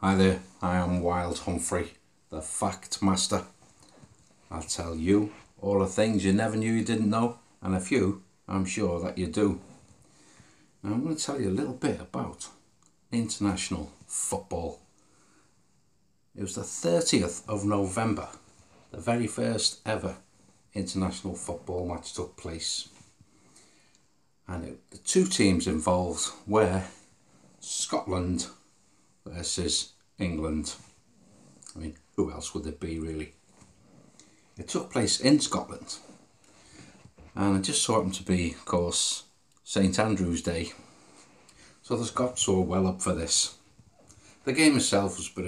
Hi there, I am Wild Humphrey, the Fact Master. I'll tell you all the things you never knew you didn't know, and a few I'm sure that you do. Now I'm going to tell you a little bit about international football. It was the 30th of November, the very first ever international football match took place. And the two teams involved were Scotland versus England. I mean, who else would it be really? It took place in Scotland, and it just so happened to be, of course, St Andrew's Day. So the Scots were well up for this. The game itself was a bit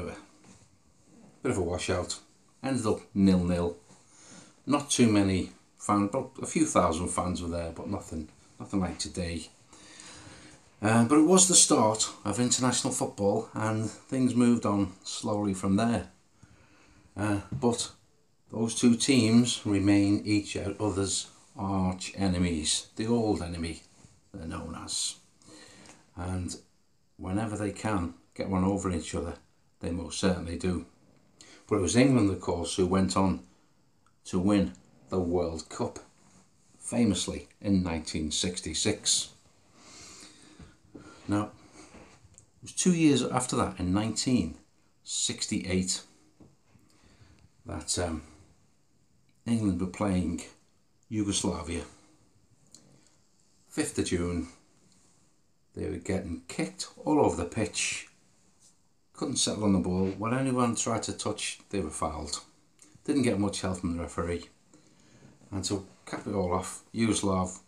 of a washout. Ended up 0-0. Not too many fans, but a few thousand fans were there, but nothing like today. But it was the start of international football, and things moved on slowly from there. But those two teams remain each other's arch enemies, the old enemy they're known as. And whenever they can get one over each other, they most certainly do. But it was England, of course, who went on to win the World Cup, famously in 1966. Now, it was 2 years after that, in 1968, that England were playing Yugoslavia. 5th of June, they were getting kicked all over the pitch, couldn't settle on the ball. When anyone tried to touch, they were fouled. Didn't get much help from the referee. And to cap it all off, Yugoslav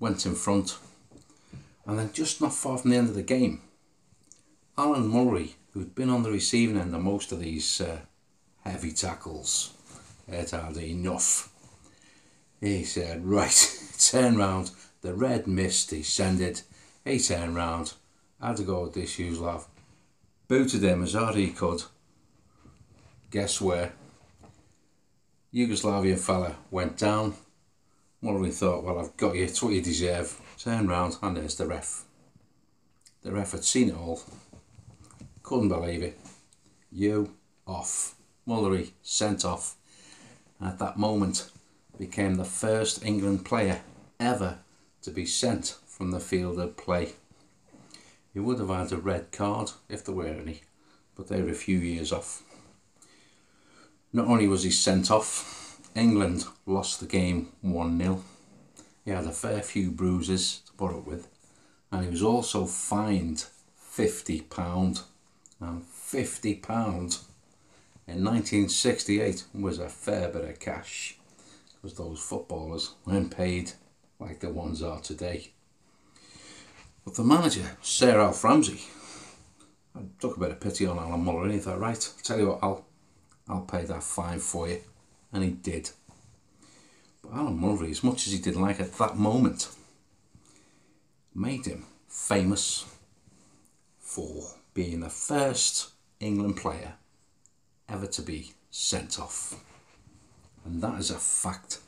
went in front. And then just not far from the end of the game, Alan Murray, who'd been on the receiving end of most of these heavy tackles, had had enough. He said, right, turn round, the red mist descended, he turned round, had to go with this Yugoslav, booted him as hard as he could. Guess where? Yugoslavian fella went down. Murray thought, well, I've got you, it's what you deserve. Turned round, and there's the ref. The ref had seen it all. Couldn't believe it. You off. Mullery sent off. And at that moment, became the first England player ever to be sent from the field of play. He would have had a red card if there were any, but they were a few years off. Not only was he sent off, England lost the game 1-0. He had a fair few bruises to put up with, and he was also fined £50. And £50 in 1968 was a fair bit of cash, because those footballers weren't paid like the ones are today. But the manager, Sir Alf Ramsey, I took a bit of pity on Alan Muller, and he thought, right, I'll tell you what, I'll pay that fine for you. And he did. But Alan Murray, as much as he didn't like it at that moment, made him famous for being the first England player ever to be sent off. And that is a fact.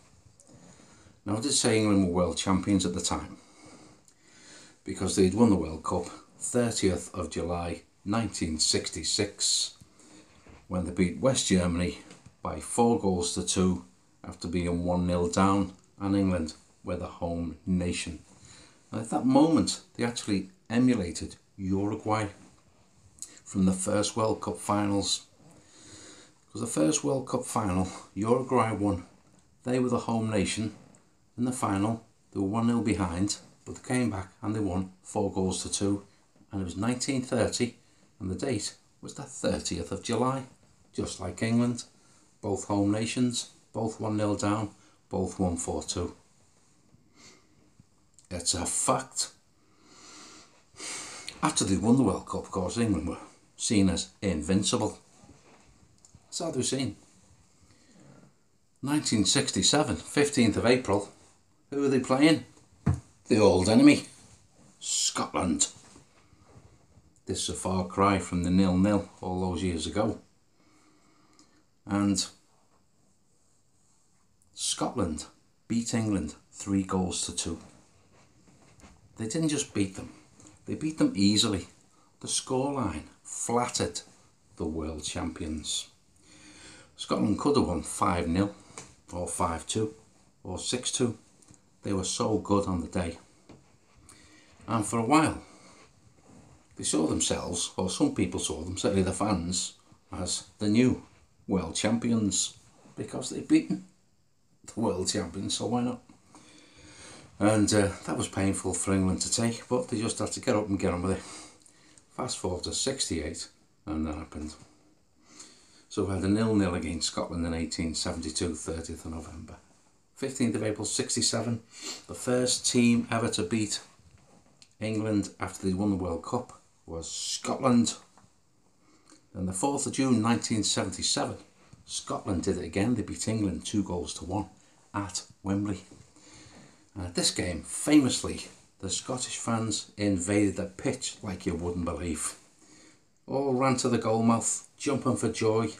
Now, I did say England were world champions at the time, because they'd won the World Cup 30th of July 1966, when they beat West Germany by 4-2 after being 1-0 down, and England were the home nation. And at that moment, they actually emulated Uruguay from the first World Cup finals. Because the first World Cup final, Uruguay won. They were the home nation. In the final, they were 1-0 behind, but they came back and they won 4-2. And it was 1930, and the date was the 30th of July. Just like England, both home nations, both 1-0 down, both won 4-2. It's a fact. After they won the World Cup, of course, England were seen as invincible. That's how they were seen. 1967, 15th of April, who were they playing? The old enemy, Scotland. This is a far cry from the 0-0 all those years ago. And Scotland beat England 3-2. They didn't just beat them, they beat them easily. The scoreline flattered the world champions. Scotland could have won 5-0 or 5-2 or 6-2. They were so good on the day. And for a while, they saw themselves, or some people saw them, certainly the fans, as the new world champions because they'd beaten the world champions, so why not? And that was painful for England to take, but they just had to get up and get on with it. Fast forward to 68, and that happened. So we had a 0-0 against Scotland in 1872, 30th of November. 15th of April 67, the first team ever to beat England after they won the World Cup was Scotland. Then the 4th of June 1977, Scotland did it again. They beat England 2-1 at Wembley. And at this game, famously, the Scottish fans invaded the pitch like you wouldn't believe. All ran to the goal mouth, jumping for joy.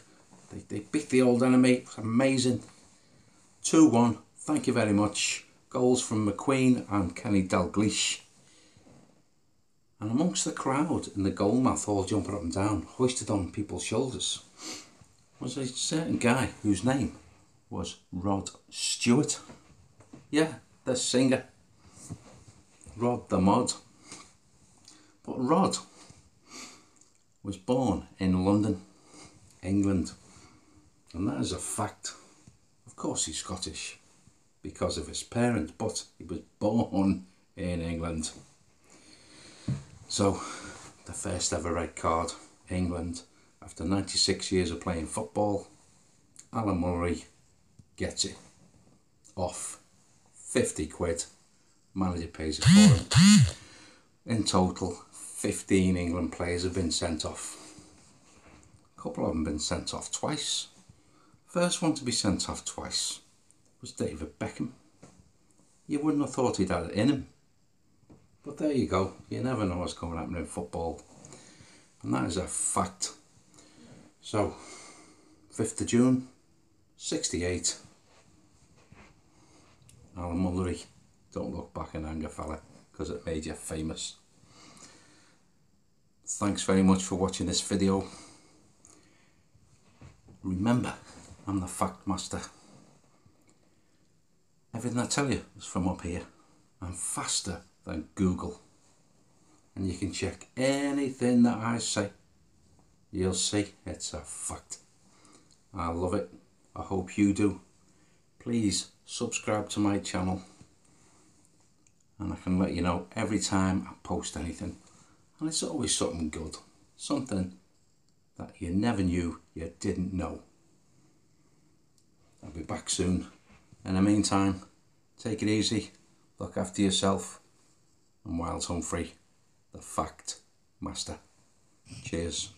They beat the old enemy. It was amazing. 2-1. Thank you very much. Goals from McQueen and Kenny Dalglish. And amongst the crowd in the goal mouth, all jumping up and down, hoisted on people's shoulders, was a certain guy whose name was Rod Stewart. Yeah, the singer. Rod the Mod. But Rod was born in London, England. And that is a fact. Of course he's Scottish because of his parents, but he was born in England. So, the first ever red card, England, after 96 years of playing football, Alan Murray gets it off. 50 quid, manager pays it for him. In total, 15 England players have been sent off. A couple of them been sent off twice. First one to be sent off twice was David Beckham. You wouldn't have thought he'd had it in him. But there you go, you never know what's going to happen in football. And that is a fact. So, 5th of June, 68. Alan Mullery, don't look back in anger, fella, because it made you famous. Thanks very much for watching this video. Remember, I'm the Fact Master. Everything I tell you is from up here. I'm faster than Google. And you can check anything that I say. You'll see it's a fact. I love it. I hope you do. Please subscribe to my channel. And I can let you know every time I post anything. And it's always something good. Something that you never knew you didn't know. I'll be back soon. In the meantime, take it easy. Look after yourself. And Wild Humphrey, the Fact Master. Cheers.